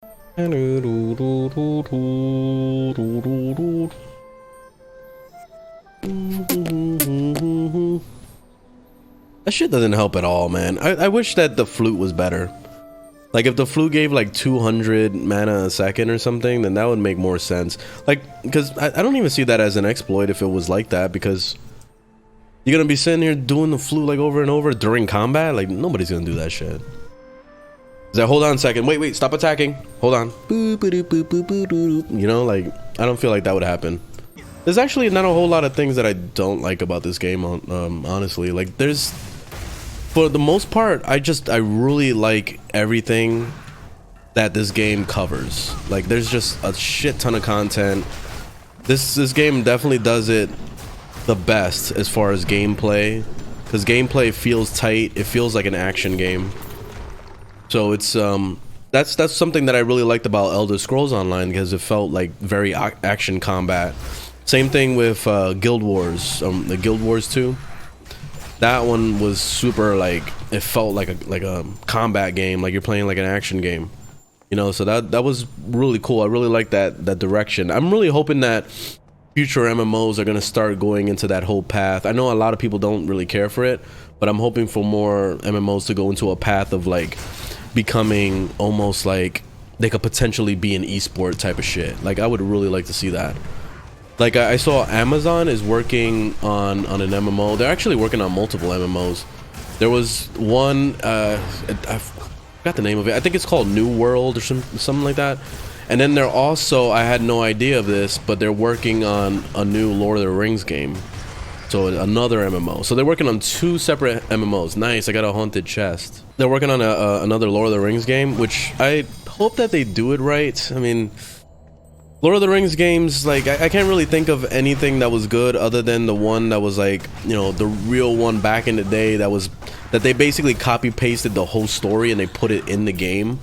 That shit doesn't help at all, man. I wish that the flute was better. Like, if the flute gave like 200 mana a second or something, then that would make more sense. Like, because I don't even see that as an exploit if it was like that, because you're gonna be sitting here doing the flute like over and over during combat. Like, nobody's gonna do that shit. Is that, hold on a second, wait, stop attacking, hold on. You know, like, I don't feel like that would happen. There's actually not a whole lot of things that I don't like about this game, honestly. Like, there's, for the most part, I really like everything that this game covers. Like, there's just a shit ton of content. This game definitely does it the best as far as gameplay, because gameplay feels tight. It feels like an action game. So it's that's something that I really liked about Elder Scrolls Online, because it felt like very action combat. Same thing with Guild Wars, the Guild Wars 2. That one was super, like, it felt like a combat game, like you're playing like an action game, you know. So that was really cool. I really like that direction. I'm really hoping that future MMOs are gonna start going into that whole path. I know a lot of people don't really care for it, but I'm hoping for more MMOs to go into a path of like becoming almost like they could potentially be an esport type of shit. Like, I would really like to see that. Like, I saw Amazon is working on an MMO. They're actually working on multiple MMOs. There was one, I forgot the name of it. I think it's called New World or something like that. And then they're also, I had no idea of this, but they're working on a new Lord of the Rings game. So another MMO. So they're working on two separate MMOs. Nice, I got a haunted chest. They're working on another Lord of the Rings game, which I hope that they do it right. I mean, Lord of the Rings games, like, I can't really think of anything that was good other than the one that was like, you know, the real one back in the day that they basically copy pasted the whole story and they put it in the game.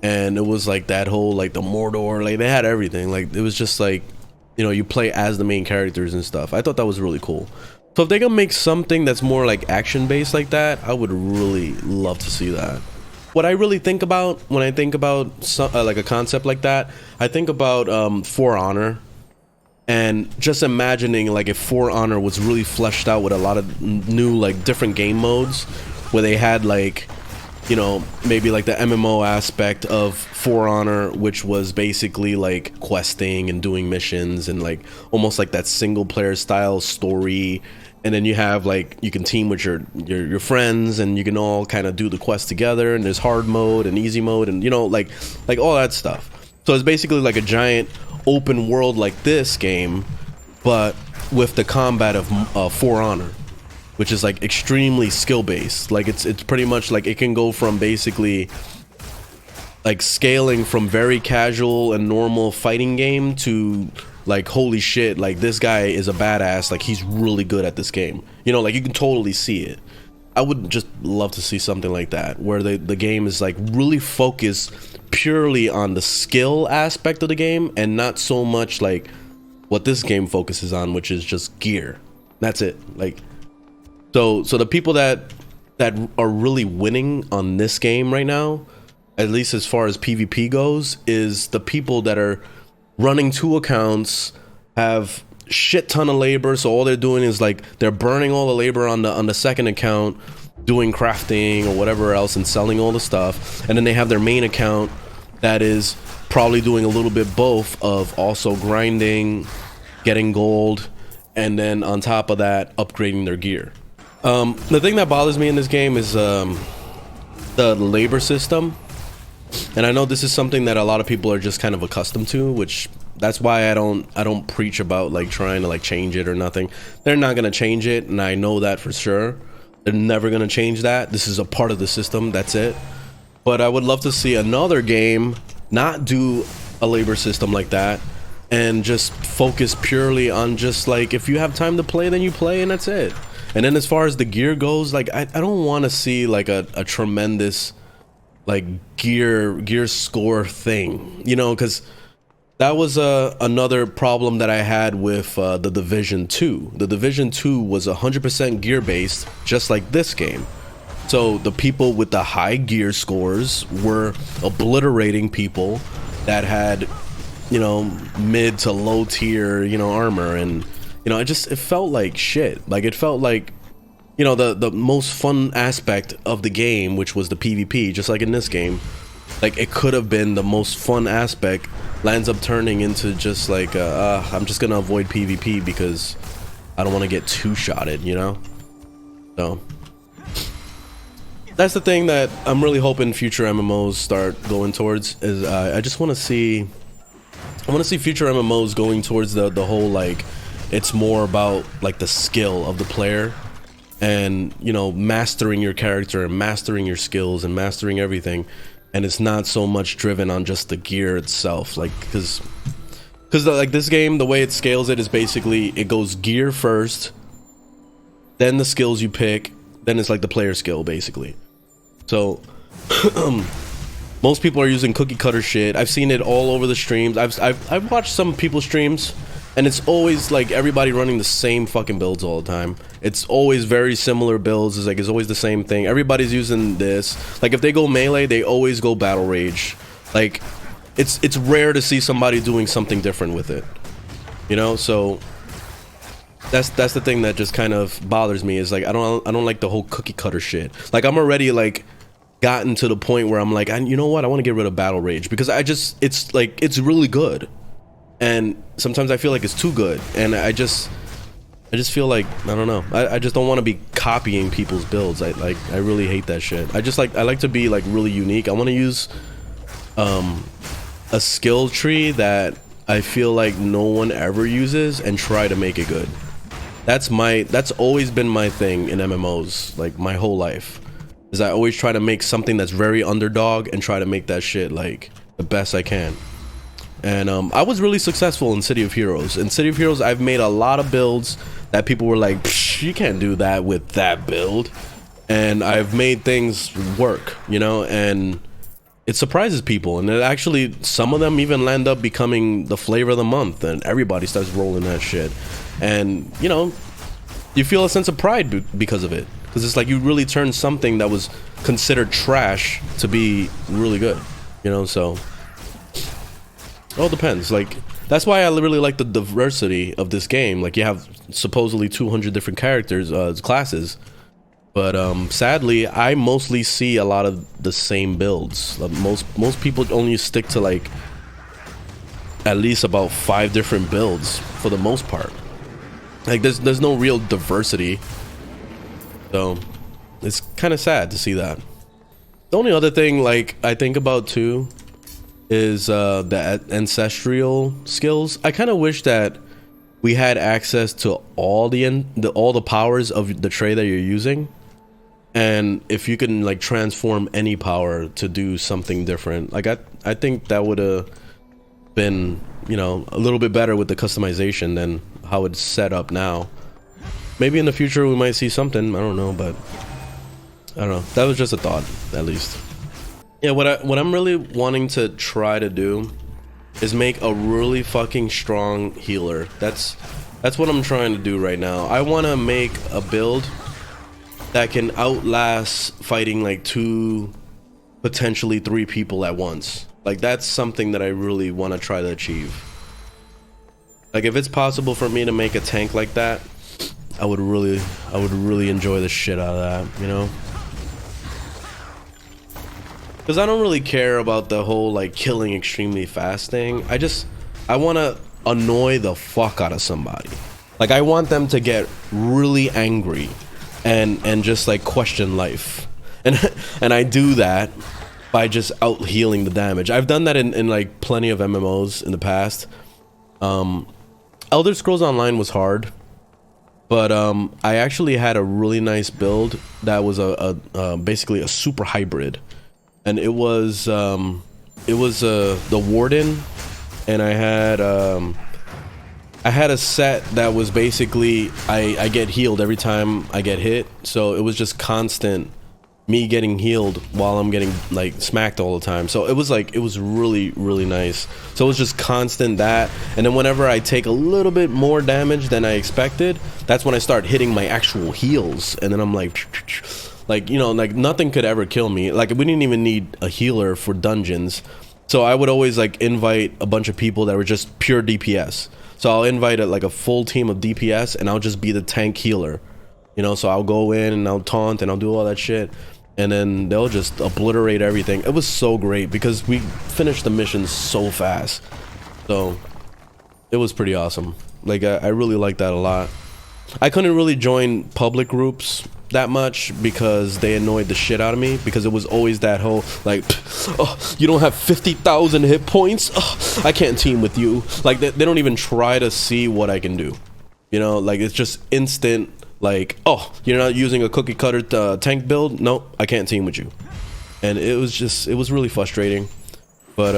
And it was like that whole, like, the Mordor, like, they had everything. Like, it was just like, you know, you play as the main characters and stuff. I thought that was really cool. So if they can make something that's more like action based like that, I would really love to see that. What I really think about when I think about like a concept like that, I think about For Honor, and just imagining like if For Honor was really fleshed out with a lot of new, like, different game modes, where they had, like, you know, maybe like the MMO aspect of For Honor, which was basically like questing and doing missions and like almost like that single player style story. And then you have, like, you can team with your friends and you can all kind of do the quest together, and there's hard mode and easy mode and, you know, like all that stuff. So it's basically like a giant open world like this game, but with the combat of For Honor, which is like extremely skill based. Like, it's pretty much like it can go from basically like scaling from very casual and normal fighting game to like, holy shit, like, this guy is a badass, like, he's really good at this game, you know, like, you can totally see it. I would just love to see something like that, where the game is like really focused purely on the skill aspect of the game and not so much like what this game focuses on, which is just gear. That's it. Like, so the people that are really winning on this game right now, at least as far as PvP goes, is the people that are running two accounts, have shit ton of labor. So all they're doing is like they're burning all the labor on the second account, doing crafting or whatever else and selling all the stuff, and then they have their main account that is probably doing a little bit both of also grinding, getting gold, and then on top of that upgrading their gear. The thing that bothers me in this game is the labor system. And I know this is something that a lot of people are just kind of accustomed to, which that's why I don't preach about like trying to like change it or nothing. They're not going to change it, and I know that for sure. They're never going to change that. This is a part of the system, that's it. But I would love to see another game not do a labor system like that and just focus purely on just like, if you have time to play, then you play, and that's it. And then as far as the gear goes, like, I don't want to see like a tremendous like gear score thing, you know, because that was another problem that I had with the Division 2. The Division 2 was 100% gear based, just like this game. So the people with the high gear scores were obliterating people that had, you know, mid to low tier, you know, armor. And, you know, it felt like shit. Like, it felt like, you know, the most fun aspect of the game, which was the PvP, just like in this game, like, it could have been the most fun aspect, lands up turning into just like, I'm just gonna avoid PvP because I don't want to get two-shotted, you know? So that's the thing that I'm really hoping future MMOs start going towards, is I just want to see future MMOs going towards the whole, like, it's more about like the skill of the player, and, you know, mastering your character and mastering your skills and mastering everything, and it's not so much driven on just the gear itself. Like, because like this game, the way it scales it is basically it goes gear first, then the skills you pick, then it's like the player skill basically. So most people are using cookie cutter shit. I've seen it all over the streams. I've watched some people's streams, and it's always like everybody running the same fucking builds all the time. It's always very similar builds. It's like, it's always the same thing. Everybody's using this. Like, if they go melee, they always go battle rage. Like, it's rare to see somebody doing something different with it, you know? So that's the thing that just kind of bothers me, is like, I don't like the whole cookie cutter shit. Like, I'm already like gotten to the point where I'm like, you know what, I want to get rid of battle rage, because it's like, it's really good, and sometimes I feel like it's too good, and I just feel like, I don't know, I just don't want to be copying people's builds. I really hate that shit. I like to be like really unique. I want to use a skill tree that I feel like no one ever uses and try to make it good. That's always been my thing in MMOs, like my whole life, is I always try to make something that's very underdog and try to make that shit like the best I can. And I was really successful in City of Heroes. In City of Heroes, I've made a lot of builds that people were like, psh, you can't do that with that build. And I've made things work, you know, and it surprises people. And it actually, some of them even land up becoming the flavor of the month, and everybody starts rolling that shit. And, you know, you feel a sense of pride because of it. Because it's like you really turned something that was considered trash to be really good, you know, so it all depends. Like, that's why I really like the diversity of this game. Like, you have supposedly 200 different characters, classes, but sadly I mostly see a lot of the same builds. Like, most people only stick to like at least about 5 different builds for the most part. Like, there's no real diversity, so it's kind of sad to see that. The only other thing, like, I think about too is the ancestral skills. I kind of wish that we had access to all the powers of the trait that you're using, and if you can like transform any power to do something different. Like, I think that would have been, you know, a little bit better with the customization than how it's set up now. Maybe in the future we might see something, I don't know, but I don't know. That was just a thought, at least. Yeah, what I'm really wanting to try to do is make a really fucking strong healer. That's what I'm trying to do right now. I want to make a build that can outlast fighting like 2, potentially 3 people at once. Like, that's something that I really want to try to achieve. Like, if it's possible for me to make a tank like that, I would really enjoy the shit out of that, you know? Because I don't really care about the whole like killing extremely fast thing. I want to annoy the fuck out of somebody. Like, I want them to get really angry and just like question life. And I do that by just out healing the damage. I've done that in like plenty of MMOs in the past. Elder Scrolls Online was hard, but I actually had a really nice build that was basically a super hybrid, and it was the Warden, and I had a set that was basically I get healed every time I get hit, so it was just constant me getting healed while I'm getting like smacked all the time. So it was really nice. So it was just constant that, and then whenever I take a little bit more damage than I expected, that's when I start hitting my actual heals, and then I'm like, Like, you know, like nothing could ever kill me. Like, we didn't even need a healer for dungeons. So I would always like invite a bunch of people that were just pure DPS. So I'll invite like a full team of DPS, and I'll just be the tank healer. You know, so I'll go in and I'll taunt and I'll do all that shit, and then they'll just obliterate everything. It was so great because we finished the mission so fast. So it was pretty awesome. Like, I really liked that a lot. I couldn't really join public groups that much because they annoyed the shit out of me, because it was always that whole like, oh, you don't have 50,000 hit points, oh, I can't team with you. Like, they don't even try to see what I can do, you know. Like, it's just instant, like, oh, you're not using a cookie cutter tank build, nope, I can't team with you. And it was really frustrating. But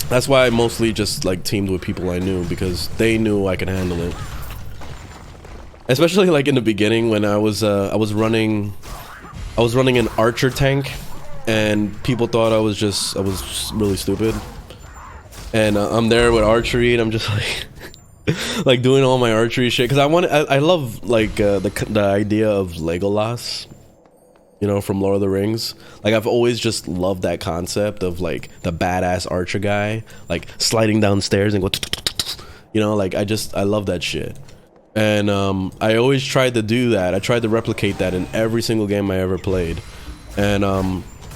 that's why I mostly just like teamed with people I knew, because they knew I could handle it. Especially like in the beginning when I was running an archer tank, and people thought I was really stupid. And I'm there with archery, and I'm just like like doing all my archery shit, because I love like the idea of Legolas, you know, from Lord of the Rings. Like, I've always just loved that concept of like the badass archer guy like sliding down stairs and go, you know, like I love that shit. And I always tried to do that. I tried to replicate that in every single game I ever played. And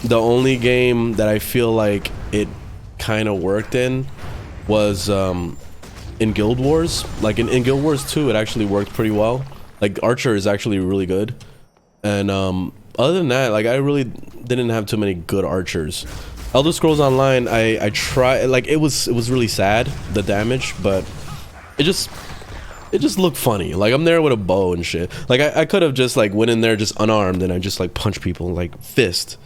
the only game that I feel like it kind of worked in was in Guild Wars. Like in Guild Wars 2, it actually worked pretty well. Like, Archer is actually really good. And other than that, like, I really didn't have too many good archers. Elder Scrolls Online, I tried, like, it was really sad, the damage, but it just looked funny. Like, I'm there with a bow and shit. Like, I could have just like went in there just unarmed and I just like punch people like fist,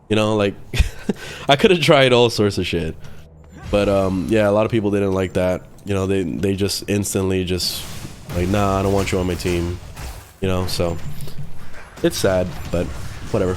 you know, like I could have tried all sorts of shit. But yeah, a lot of people didn't like that, you know. They just instantly just like, nah, I don't want you on my team, you know. So it's sad, but whatever.